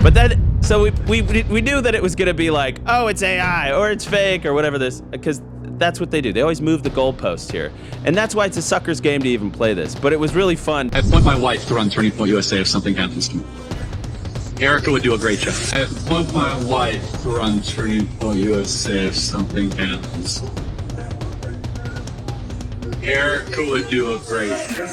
But then, so we knew that it was gonna be like, oh, it's AI or it's fake or whatever this, because that's what they do. They always move the goalposts here. And that's why it's a sucker's game to even play this. But it was really fun. I want my wife to run Turning Point USA if something happens to me. Erika would do a great job. I want my wife to run Turning Point USA if something happens. Erika would do a great job.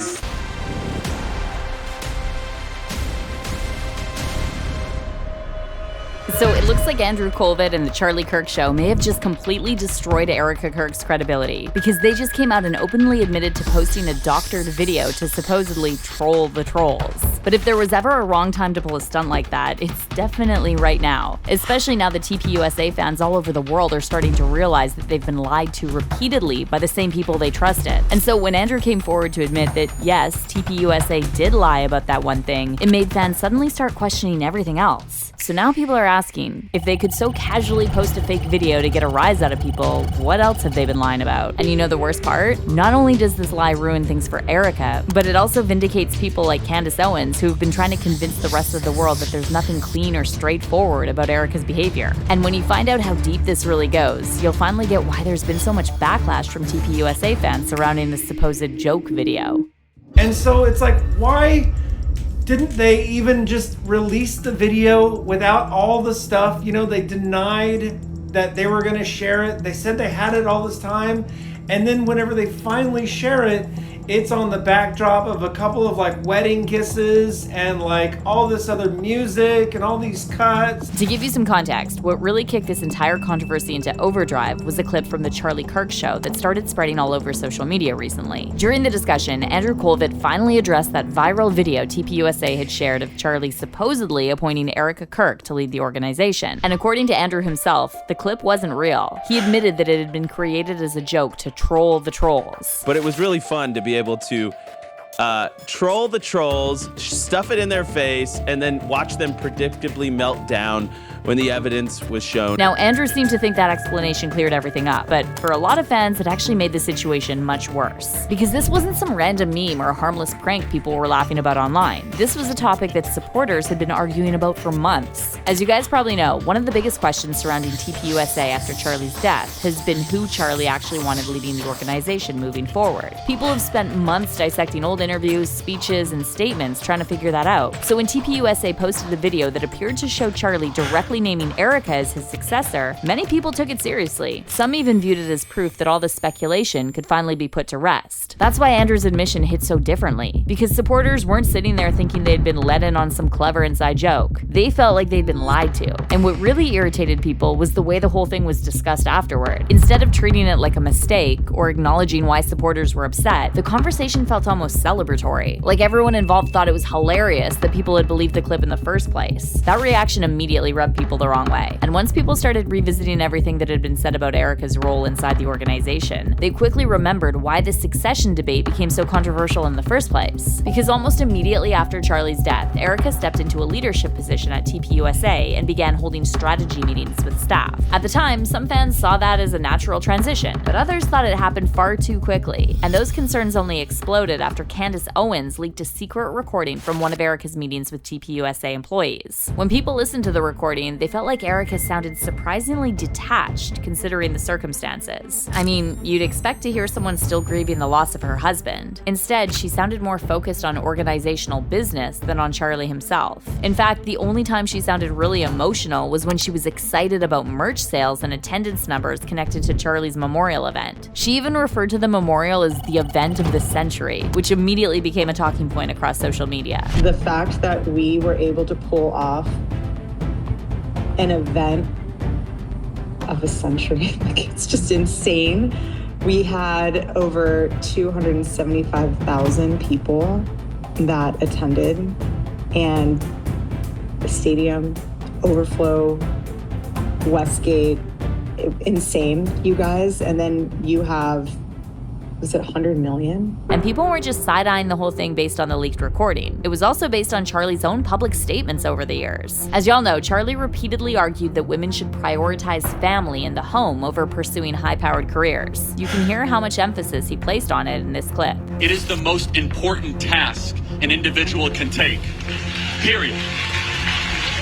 So it looks like Andrew Kolvet and the Charlie Kirk show may have just completely destroyed Erika Kirk's credibility, because they just came out and openly admitted to posting a doctored video to supposedly troll the trolls. But if there was ever a wrong time to pull a stunt like that, it's definitely right now. Especially now that TPUSA fans all over the world are starting to realize that they've been lied to repeatedly by the same people they trusted. And so when Andrew came forward to admit that yes, TPUSA did lie about that one thing, it made fans suddenly start questioning everything else. So now people are asking, if they could so casually post a fake video to get a rise out of people, what else have they been lying about? And you know the worst part? Not only does this lie ruin things for Erika, but it also vindicates people like Candace Owens, who have been trying to convince the rest of the world that there's nothing clean or straightforward about Erika's behavior. And when you find out how deep this really goes, you'll finally get why there's been so much backlash from TPUSA fans surrounding this supposed joke video. And so it's like, why didn't they even just release the video without all the stuff? You know, they denied that they were going to share it. They said they had it all this time. And then whenever they finally share it, it's on the backdrop of a couple of like wedding kisses and like all this other music and all these cuts. To give you some context, what really kicked this entire controversy into overdrive was a clip from the Charlie Kirk show that started spreading all over social media recently. During the discussion, Andrew Kolvet finally addressed that viral video TPUSA had shared of Charlie supposedly appointing Erika Kirk to lead the organization. And according to Andrew himself, the clip wasn't real. He admitted that it had been created as a joke to troll the trolls. But it was really fun to be able to troll the trolls, stuff it in their face, and then watch them predictably melt down when the evidence was shown. Now, Andrew seemed to think that explanation cleared everything up, but for a lot of fans, it actually made the situation much worse. Because this wasn't some random meme or harmless prank people were laughing about online. This was a topic that supporters had been arguing about for months. As you guys probably know, one of the biggest questions surrounding TPUSA after Charlie's death has been who Charlie actually wanted leading the organization moving forward. People have spent months dissecting old interviews, speeches, and statements trying to figure that out. So when TPUSA posted a video that appeared to show Charlie directly naming Erika as his successor, many people took it seriously. Some even viewed it as proof that all this speculation could finally be put to rest. That's why Andrew's admission hit so differently, because supporters weren't sitting there thinking they'd been let in on some clever inside joke. They felt like they'd been lied to. And what really irritated people was the way the whole thing was discussed afterward. Instead of treating it like a mistake or acknowledging why supporters were upset, the conversation felt almost celebratory. Like everyone involved thought it was hilarious that people had believed the clip in the first place. That reaction immediately rubbed people the wrong way. And once people started revisiting everything that had been said about Erika's role inside the organization, they quickly remembered why the succession debate became so controversial in the first place. Because almost immediately after Charlie's death, Erika stepped into a leadership position at TPUSA and began holding strategy meetings with staff. At the time, some fans saw that as a natural transition, but others thought it happened far too quickly. And those concerns only exploded after Candace Owens leaked a secret recording from one of Erika's meetings with TPUSA employees. When people listened to the recording, they felt like Erika sounded surprisingly detached considering the circumstances. I mean, you'd expect to hear someone still grieving the loss of her husband. Instead, she sounded more focused on organizational business than on Charlie himself. In fact, the only time she sounded really emotional was when she was excited about merch sales and attendance numbers connected to Charlie's memorial event. She even referred to the memorial as the event of the century, which immediately became a talking point across social media. The fact that we were able to pull off an event of a century, like, it's just insane. We had over 275,000 people that attended, and the stadium, overflow, Westgate, insane, you guys. And then you have, was it 100 million? And people weren't just side-eyeing the whole thing based on the leaked recording. It was also based on Charlie's own public statements over the years. As y'all know, Charlie repeatedly argued that women should prioritize family and the home over pursuing high-powered careers. You can hear how much emphasis he placed on it in this clip. It is the most important task an individual can take, period.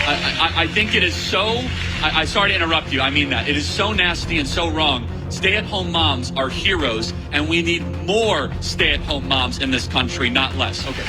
I think it is so, I sorry to interrupt you, I mean that. It is so nasty and so wrong. Stay-at-home moms are heroes, and we need more stay-at-home moms in this country, not less. Okay.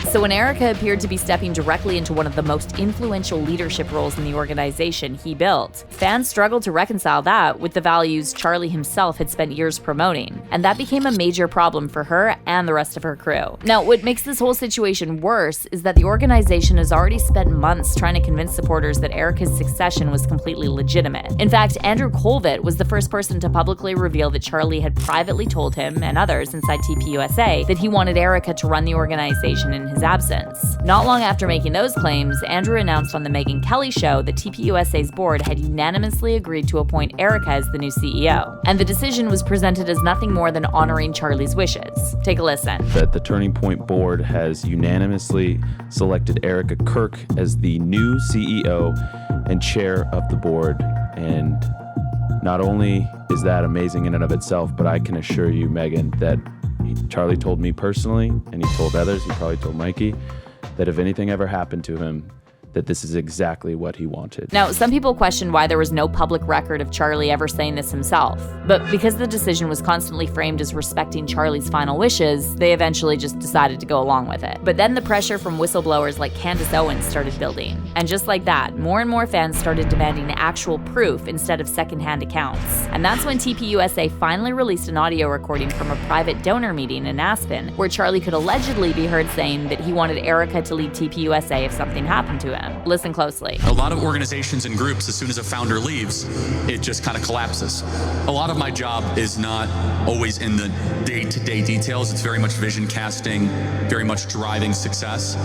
So when Erika appeared to be stepping directly into one of the most influential leadership roles in the organization he built, fans struggled to reconcile that with the values Charlie himself had spent years promoting, and that became a major problem for her and the rest of her crew. Now, what makes this whole situation worse is that the organization has already spent months trying to convince supporters that Erika's succession was completely legitimate. In fact, Andrew Kolvet was the first person to publicly reveal that Charlie had privately told him and others inside TPUSA that he wanted Erika to run the organization in his absence. Not long after making those claims, Andrew announced on the Megyn Kelly show that TPUSA's board had unanimously agreed to appoint Erika as the new CEO. And the decision was presented as nothing more than honoring Charlie's wishes. Take a listen. That the Turning Point board has unanimously selected Erika Kirk as the new CEO and chair of the board. And not only is that amazing in and of itself, but I can assure you, Megan, that Charlie told me personally, and he told others, he probably told Mikey, that if anything ever happened to him, that this is exactly what he wanted. Now, some people question why there was no public record of Charlie ever saying this himself. But because the decision was constantly framed as respecting Charlie's final wishes, they eventually just decided to go along with it. But then the pressure from whistleblowers like Candace Owens started building. And just like that, more and more fans started demanding actual proof instead of secondhand accounts. And that's when TPUSA finally released an audio recording from a private donor meeting in Aspen, where Charlie could allegedly be heard saying that he wanted Erika to lead TPUSA if something happened to him. Listen closely. A lot of organizations and groups, as soon as a founder leaves, it just kind of collapses. A lot of my job is not always in the day-to-day details. It's very much vision casting, very much driving success.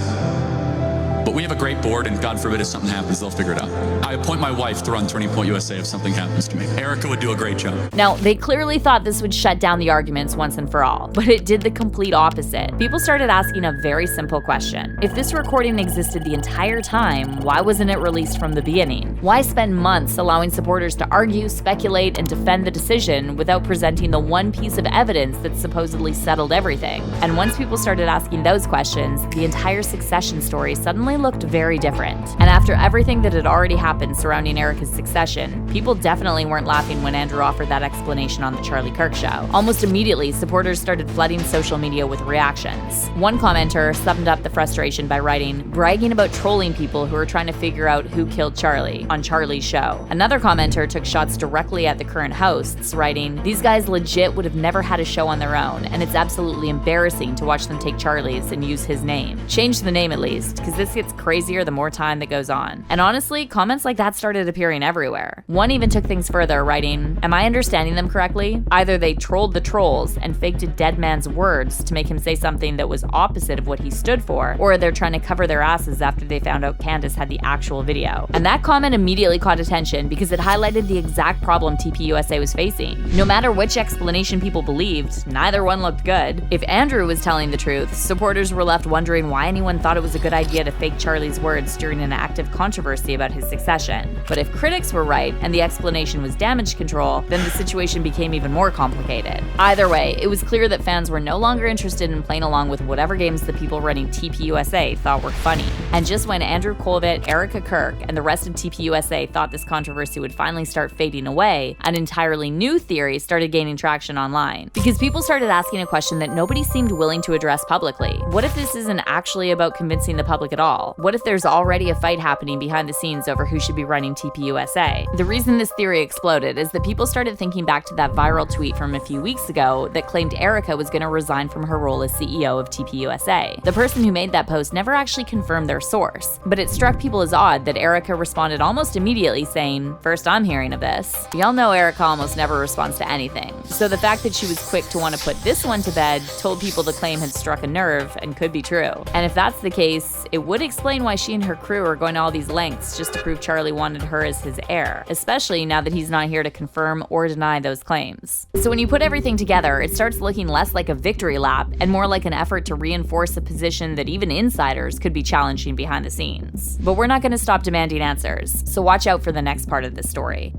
But we have a great board, and God forbid if something happens, they'll figure it out. I appoint my wife to run Turning Point USA if something happens to me. Erika would do a great job. Now, they clearly thought this would shut down the arguments once and for all, but it did the complete opposite. People started asking a very simple question. If this recording existed the entire time, why wasn't it released from the beginning? Why spend months allowing supporters to argue, speculate, and defend the decision without presenting the one piece of evidence that supposedly settled everything? And once people started asking those questions, the entire succession story suddenly looked very different. And after everything that had already happened surrounding Erika's succession, people definitely weren't laughing when Andrew offered that explanation on the Charlie Kirk show. Almost immediately, supporters started flooding social media with reactions. One commenter summed up the frustration by writing, bragging about trolling people who are trying to figure out who killed Charlie on Charlie's show. Another commenter took shots directly at the current hosts, writing, these guys legit would have never had a show on their own, and it's absolutely embarrassing to watch them take Charlie's and use his name. Change the name at least, because this gets crazier the more time that goes on. And honestly, comments like that started appearing everywhere. One even took things further, writing, am I understanding them correctly? Either they trolled the trolls and faked a dead man's words to make him say something that was opposite of what he stood for, or they're trying to cover their asses after they found out Candace had the actual video. And that comment immediately caught attention because it highlighted the exact problem TPUSA was facing. No matter which explanation people believed, neither one looked good. If Andrew was telling the truth, supporters were left wondering why anyone thought it was a good idea to fake Charlie's words during an active controversy about his succession. But if critics were right and the explanation was damage control, then the situation became even more complicated. Either way, it was clear that fans were no longer interested in playing along with whatever games the people running TPUSA thought were funny. And just when Andrew Kolvet, Erika Kirk, and the rest of TPUSA thought this controversy would finally start fading away, an entirely new theory started gaining traction online. Because people started asking a question that nobody seemed willing to address publicly. What if this isn't actually about convincing the public at all? What if there's already a fight happening behind the scenes over who should be running TPUSA? The reason this theory exploded is that people started thinking back to that viral tweet from a few weeks ago that claimed Erika was going to resign from her role as CEO of TPUSA. The person who made that post never actually confirmed their source, but it struck people as odd that Erika responded almost immediately saying, first I'm hearing of this. Y'all know Erika almost never responds to anything, so the fact that she was quick to want to put this one to bed told people the claim had struck a nerve and could be true. And if that's the case, it would explain why she and her crew are going to all these lengths just to prove Charlie wanted her as his heir, especially now that he's not here to confirm or deny those claims. So when you put everything together, it starts looking less like a victory lap and more like an effort to reinforce a position that even insiders could be challenging behind the scenes. But we're not going to stop demanding answers, so watch out for the next part of this story.